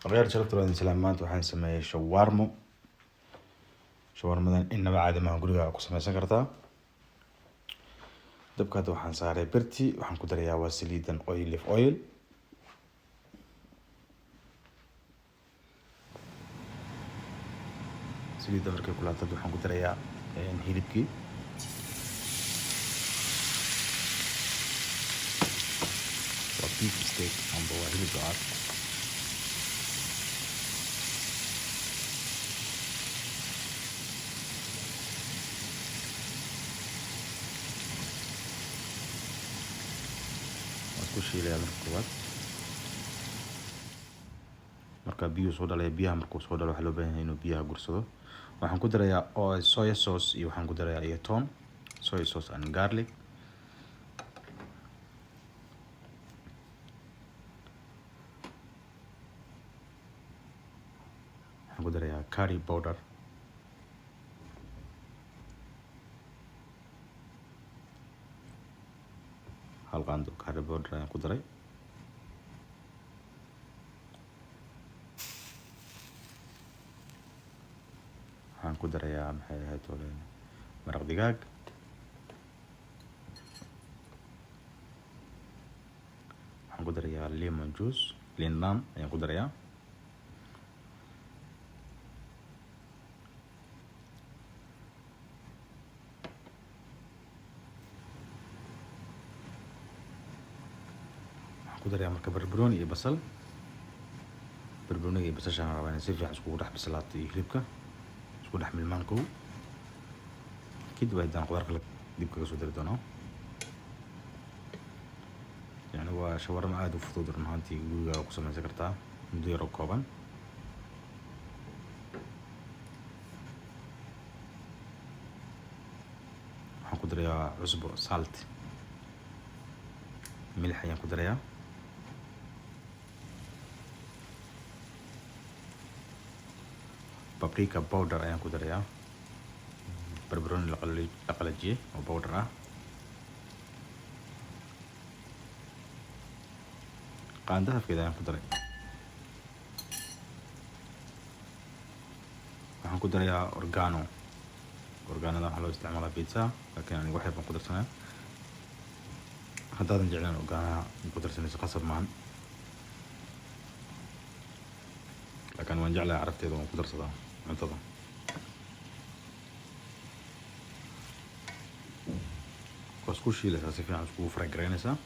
غير شربت له سلامات waxaan sameeyay shawarmadan inaba caadi ma guriga ku samaysan kartaa dabka waxaan saaray birti waxaan ku darayaa waa saliidan olive oil saliida markay kulaato waxaan ku darayaa hilibkii waa beef steak amba waa hilib cad shiilaya marka koowaad marka biyo soo dhalay biyaha markuu soo dhalo waxa loo baahan yahay inuu biyaha gursado waxaan ku darayaa soy sauce iyo waxaan ku darayaa iyo toon soy sauce and garlic waxaan ku darayaa curry powder hal qaando curry powder ayaan ku daray waxaan ku darayaa maxay ahayd maraq digaag waxaan ku darayaa lemon juice liin dhanaan ayaan ku darayaa kudarayaa marka barbarooni iyo basal barbarooniga iyo basasha rabaa in si fiican iskugu dhex bislaato iyo hilibka isku dhex milmaan kow kadib ayaan qudaar kale dib kaga soo dari doonaa yani waa shawarma aad u fudud run ahaantii guriga ku samaysan kartaa muddo yar oo kooban waxaan ku darayaa cusbo salt milix ayaan ku darayaa paprika powder ayaan ku darayaa barbarooni la qalajiyay oo powder ah qaando hafkeeda ayaan ku daray waxaan ku darayaa organada waxaa loo isticmaalaa pizza laakiin aniga waxyar baan ku darsanaa haddaadan jeclaan organaha ku darsanayso qasab maahan laakiin waan jeclahay carafteeda waan ku darsadaa cuntada waa isku shiilaysaa si fiican iskugu fry garaynaysaa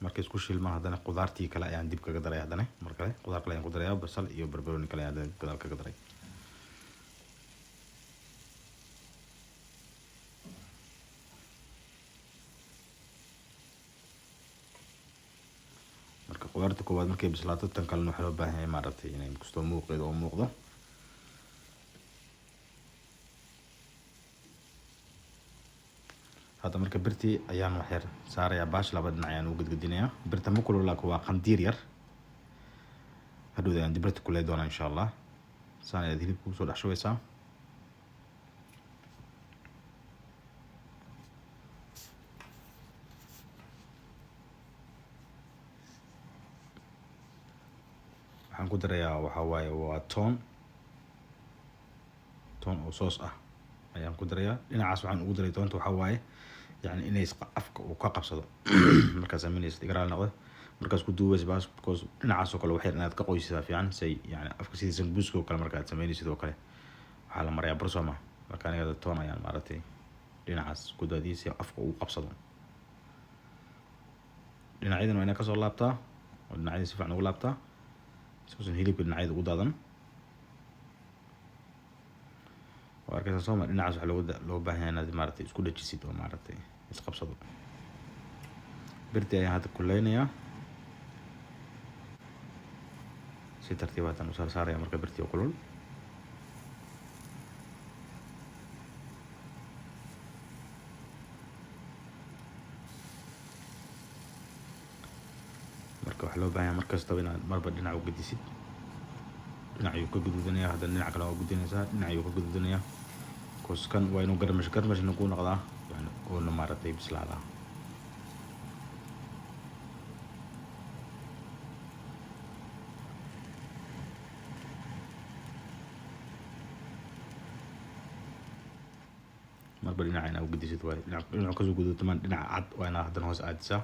markay isku shiilmaan haddana qudaartii kale ayaan dib kaga daray haddana mar kale qudaar kale ayaan ku darayaa basal iyo barbarooni kale ayaan gadaal kaga daray qudaarta koowaad markay bislaato tan kalena waxaa loo baahan yahay maaragtay inay kastoo muuqeedo oo muuqdo hadda marka birtii ayaan waxyar saarayaa baash laba dhinac ayaan u gadgadinayaa birta ma kulul laakiin waa qandiir yar hadhowda ayaan birta kuley doonaa insha allah saan ayaad hilibka kusoo dhex shubaysaa waxaan ku darayaa waxaa waaye waa toon oo soos ah ayaan ku darayaa dhinacaas waxaan ugu daray toonta waxaa waaye yani inay afka uu ka qabsado markaad samaynaysid igaraal noqdo markaas ku duubaysa baas because dhinacaas oo kale waxyar inaad ka qoysisaa fiican say yani afka sidii sambuuska oo kale markaad samaynaysid oo kale waxaa la marayaa bursoma marka aniga toon ayaan maaragtay dhinacaas ku daadiyay si afka uu qabsado dhinacyadana waa inaad kasoo laabtaa oo dhinacyada si fiican ugu laabtaa سوسن هيليب النعيد قدادن واركز صوما النعاس لو باهينا دي مارتي اسكو دجيسيد او مارتي اسقبسدو برتي هذا كلينيا سي ترتيبات وصار ساريا marka برتي وكلول waxa loo baahan markasta inaad marba dhinac u gadisid dhinac ayuu ka gududanaya hadda dhinac kale oo gudinaysaa dhinac ayuu ka gududanaya kooskan waa inuu garmash ku noqdaa oo na maaragtay bislaadaa marba dhinaca inaa ugedisid waaye dhinaca kasoo guduto man dhinaca cad waa inaa haddana hoos aadisaa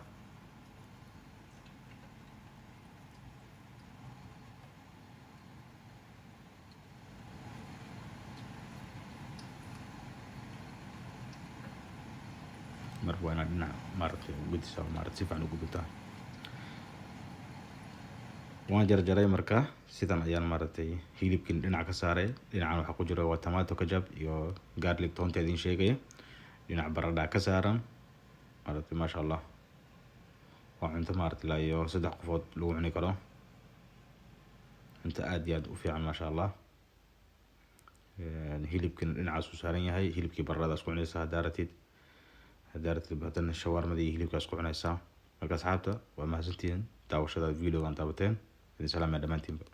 marba waa inaa dhinaca maaragtay ugedisaa maaragtay si fiican ugudutaa waan jarjaray marka sidan ayaan maaragtay hilibkin dhinaca ka saaray dhinacan waxaa ku jira waa tomato kajab iyo garlic toonta idin sheegaya dhinaca baradha ka saaran maaragtay maasha allah waa cunto maaragtay ilaa iyo 3 qofood lagu cuni karo cunto aad iyo aad u fiican maasha allah hilibkin dhinacaas u saaran yahay hilibkii baradhada isku cunaysaa hadaaratid haddana shawarmadii hilibkaas ku cunaysaa marka asxaabta waa mahadsantihiin daawashada videogan daawateen idin salaamaya dhammaantiinba